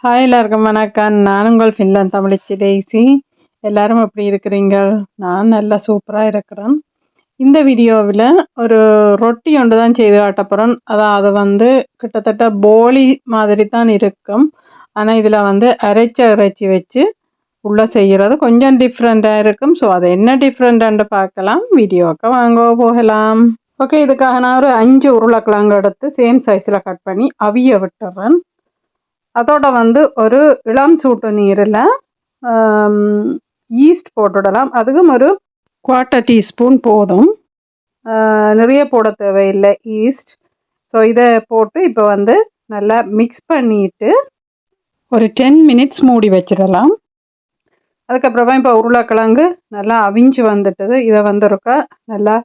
Hi எல்லாருக்கும் வணக்கம். நான் உங்கள் ஃபின்லாந்து தமிழச்சி டெய்ஸி. எல்லாரும் எப்படி இருக்கிறீங்க? நான் நல்லா சூப்பராக இருக்கிறேன். இந்த வீடியோவில் ஒரு ரொட்டி ஒன்று தான் செய்து காட்டப்போகிறேன். அது கிட்டத்தட்ட போலி மாதிரி தான் இருக்கும். ஆனால் இதில் அரைச்ச இறைச்சி வச்சு உள்ளே செய்கிறது கொஞ்சம் டிஃப்ரெண்ட்டாக இருக்கும். ஸோ அது என்ன டிஃப்ரெண்ட்டுன்னு பார்க்கலாம். வீடியோவுக்கு வாங்க போகலாம். ஓகே, இதுக்காக நான் ஒரு 5 உருளைக்கிழங்கு எடுத்து சேம் சைஸில் கட் பண்ணி அவிய விட்டுறேன். அதோட ஒரு இளம் சூட்டு நீரில் ஈஸ்ட் போட்டுடலாம். அதுக்கும் ஒரு 1/4 டீஸ்பூன் போதும், நிறைய போட தேவையில்லை ஈஸ்ட். ஸோ இதை போட்டு இப்போ நல்லா மிக்ஸ் பண்ணிட்டு ஒரு 10 மினிட்ஸ் மூடி வச்சிடலாம். அதுக்கப்புறமா இப்போ உருளைக்கிழங்கு நல்லா அவிஞ்சு வந்துட்டது. இதை இருக்கா நல்லா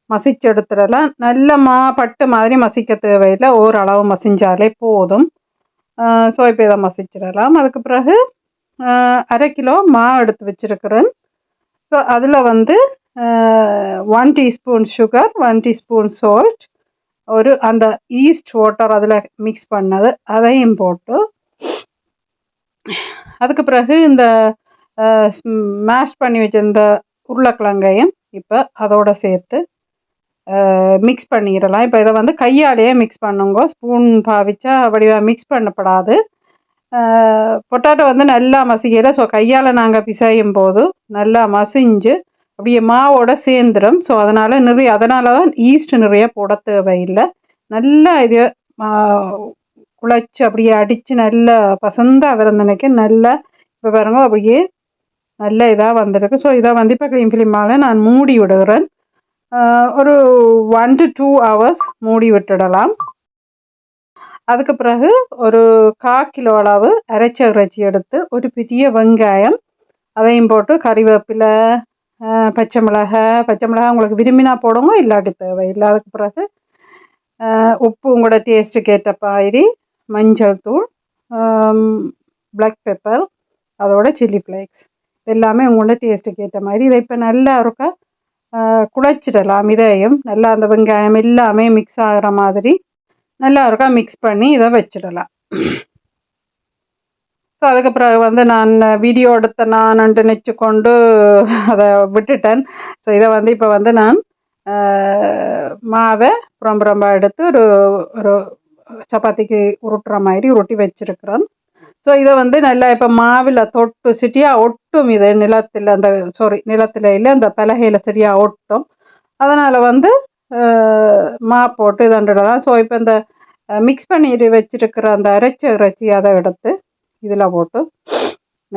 மசிச்சு எடுத்துடலாம். நல்ல பட்டு மாதிரி மசிக்க தேவையில்லை, ஓரளவு மசிஞ்சாலே போதும். ஸோ இப்போ இதை மசிச்சிடலாம். அதுக்கு பிறகு 1/2 கிலோ எடுத்து வச்சுருக்கிறேன். ஸோ அதில் 1 டீஸ்பூன் சுகர், 1 டீஸ்பூன் சால்ட், அந்த ஈஸ்ட் வாட்டர் அதில் மிக்ஸ் பண்ணது அதையும் போட்டு, அதுக்கு பிறகு இந்த மேஷ் பண்ணி வச்சிருந்த உருளைக்கிழங்கையும் இப்போ அதோடு சேர்த்து மிக்ஸ் பண்ணிடலாம். இப்போ இதை கையாலேயே மிக்ஸ் பண்ணுங்க, ஸ்பூன் பாவிச்சா வடிவாக மிக்ஸ் பண்ணப்படாது. பொட்டாட்டோ நல்லா மசிக்கல. ஸோ கையால் நாங்கள் பிசையும் போது நல்லா மசிஞ்சு அப்படியே மாவோட சேர்ந்துடும். ஸோ அதனால தான் ஈஸ்ட் நிறைய போட தேவையில்லை. நல்லா இது குழைச்சி அப்படியே அடித்து நல்லா பசந்தாக விரந்தனைக்கு நல்லா இப்போ பாருங்க அப்படியே நல்ல இதாக வந்திருக்கு. ஸோ இதை இப்போ க்ளீன் ஃபிலிமால் நான் மூடி விடுகிறேன். ஒரு 1 to 2 hours மூடி விட்டுடலாம். அதுக்கு பிறகு ஒரு 1/4 கிலோ அளவு அரைச்ச இறைச்சி எடுத்து ஒரு பெரிய வெங்காயம் அதையும் போட்டு, கறிவேப்பிலை, பச்சை மிளகாய் உங்களுக்கு விரும்பினா போடுங்க, இல்லாட்டி தேவையில்லை. அதுக்கு பிறகு உப்பு உங்களோட டேஸ்ட்டுக்கு ஏற்ற மாதிரி, மஞ்சள் தூள், பிளாக் பெப்பர், அதோட சில்லி ஃப்ளேக்ஸ் எல்லாமே உங்களோட டேஸ்ட்டுக்கு ஏற்ற மாதிரி. இதை இப்போ நல்லா இருக்க குழைச்சிடலாம். இதையும் நல்லா அந்த வெங்காயம் எல்லாமே மிக்ஸ் ஆகிற மாதிரி நல்லா இருக்கா மிக்ஸ் பண்ணி இதை வச்சிடலாம். ஸோ அதுக்கு பிறகு நான் வீடியோ எடுத்த நான் நினச்சி கொண்டு அதை விட்டுட்டேன். ஸோ இதை இப்போ நான் மாவை புறம்புறம்பா எடுத்து ஒரு சப்பாத்திக்கு உருட்டுற மாதிரி உருட்டி வச்சிருக்கிறேன். ஸோ இதை நல்லா இப்போ மாவில் தொட்டு சரியாக ஒட்டும். இது நிலத்தில் நிலத்தில் இல்லை, அந்த பலகையில் சரியாக ஒட்டும். அதனால் மா போட்டு இதண்டுடலாம். ஸோ இப்போ இந்த மிக்ஸ் பண்ணிட்டு வச்சிருக்கிற அந்த அரைச்ச இறைச்சி அதை எடுத்து இதில் போட்டு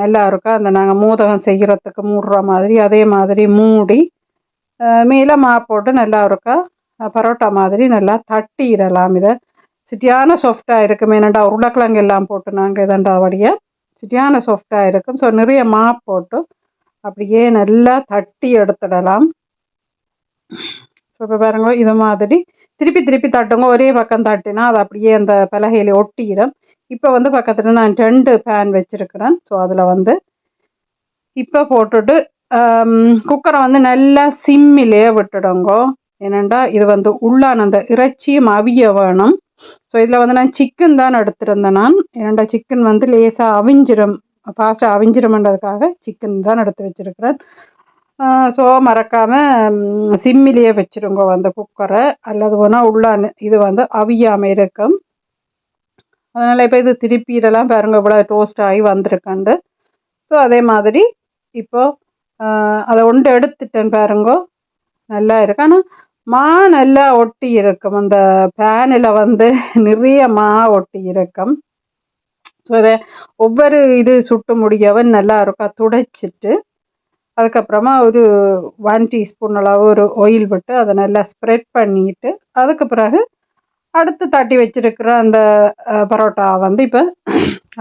நல்லா இருக்கா அந்த நாங்கள் மோதகம் செய்கிறதுக்கு மூடுற மாதிரி அதே மாதிரி மூடி மேலே மா போட்டு நல்லா இருக்கா பரோட்டா மாதிரி நல்லா தட்டிடலாம். இதை சிட்டியான சாஃப்டாக இருக்கும். ஏன்னாண்டா உருளைக்கிழங்கு எல்லாம் போட்டு நாங்கள் இதண்டாவடியாக சிட்டியான சாஃப்டாக இருக்கும். ஸோ நிறைய மா போட்டு அப்படியே நல்லா தட்டி எடுத்துடலாம். ஸோ இப்போ பாருங்க, இது மாதிரி திருப்பி தட்டுங்க. ஒரே பக்கம் தட்டினா அது அப்படியே அந்த பலகையில் ஒட்டிடும். இப்போ பக்கத்தில் நான் 2 பேன் வச்சுருக்கிறேன். ஸோ அதில் இப்போ போட்டுட்டு குக்கரை நல்லா சிம்மிலே விட்டுடுங்க. ஏனெண்டா இது உள்ளான அந்த இறைச்சியும் அவிய வேணும். ஸோ இதில் நான் சிக்கன் தான் எடுத்திருந்தேன். ஏனெண்டா சிக்கன் லேசாக அவிஞ்சிடும், ஃபாஸ்ட்டாக அவிஞ்சிடும்ன்றதுக்காக சிக்கன் தான் எடுத்து வச்சுருக்கிறேன். ஸோ மறக்காமல் சிம்மிலேயே வச்சுருங்க அந்த குக்கரை, அல்லது போனால் உள்ளான இது அவியாமல் இருக்கும். அதனால் இப்போ இது திருப்பிடலாம். பாருங்க இவ்வளோ டோஸ்ட் ஆகி வந்திருக்காண்டு. ஸோ அதே மாதிரி இப்போது அதை ஒன்று எடுத்துட்டேன். பாருங்க நல்லா இருக்கு. ஆனால் மா நல்லா ஒட்டி இருக்கும். அந்த பேனில் நிறைய மா ஒட்டி இருக்கும். ஸோ இதை ஒவ்வொரு இது சுட்டு முடியவன் நல்லா இருக்கா துடைச்சிட்டு, அதுக்கப்புறமா ஒரு 1 டீஸ்பூன் அளவு ஒரு ஆயில் விட்டு அதை நல்லா ஸ்ப்ரெட் பண்ணிட்டு, அதுக்கு பிறகு அடுத்து தட்டி வச்சிருக்கிற அந்த பரோட்டா இப்போ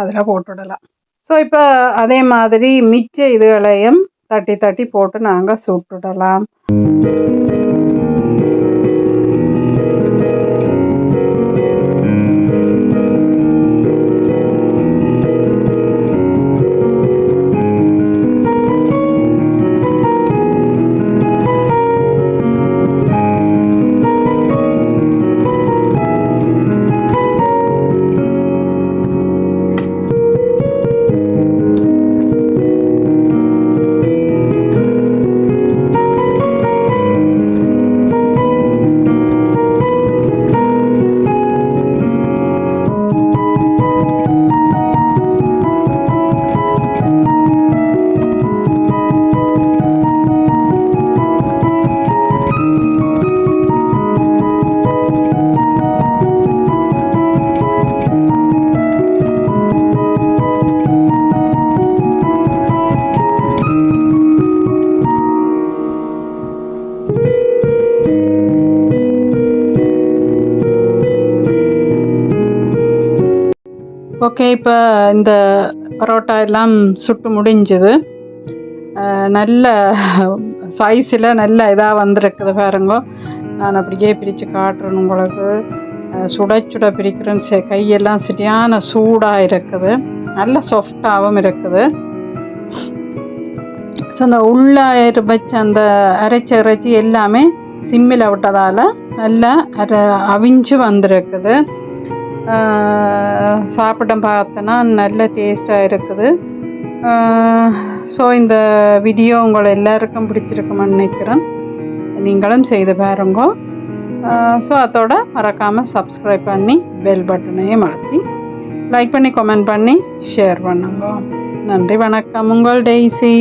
அதில் போட்டுடலாம். ஸோ இப்போ அதே மாதிரி மிச்ச இதுகளையும் தட்டி போட்டு நாங்கள் சுட்டுடலாம். ஓகே, இப்போ இந்த பரோட்டா எல்லாம் சுட்டு முடிஞ்சுது. நல்ல சைஸில் நல்ல இதாக வந்திருக்குது பாருங்க. நான் அப்படியே பிரித்து காட்டுறேன் உங்களுக்கு. சுட சுட பிரிக்கிறேன்னு கையெல்லாம் சரியான சூடாக இருக்குது, நல்ல சாஃப்டாகவும் இருக்குது. ஸோ அந்த உள்ள வச்ச அந்த அரைச்ச இறைச்சி எல்லாமே சிம்மில் விட்டதால் நல்லா அவிஞ்சு வந்திருக்குது. சாப்பிட பார்த்தோன்னா நல்ல டேஸ்ட்டாக இருக்குது. ஸோ இந்த வீடியோ உங்களை எல்லாருக்கும் பிடிச்சிருக்குமென்னு நினைக்கிறேன். நீங்களும் செய்து பாருங்க. ஸோ அதோட மறக்காமல் சப்ஸ்கிரைப் பண்ணி பெல் பட்டனையும் அழுத்தி லைக் பண்ணி கமெண்ட் பண்ணி ஷேர் பண்ணுங்க. நன்றி, வணக்கம். உங்கள் டெய்ஸி.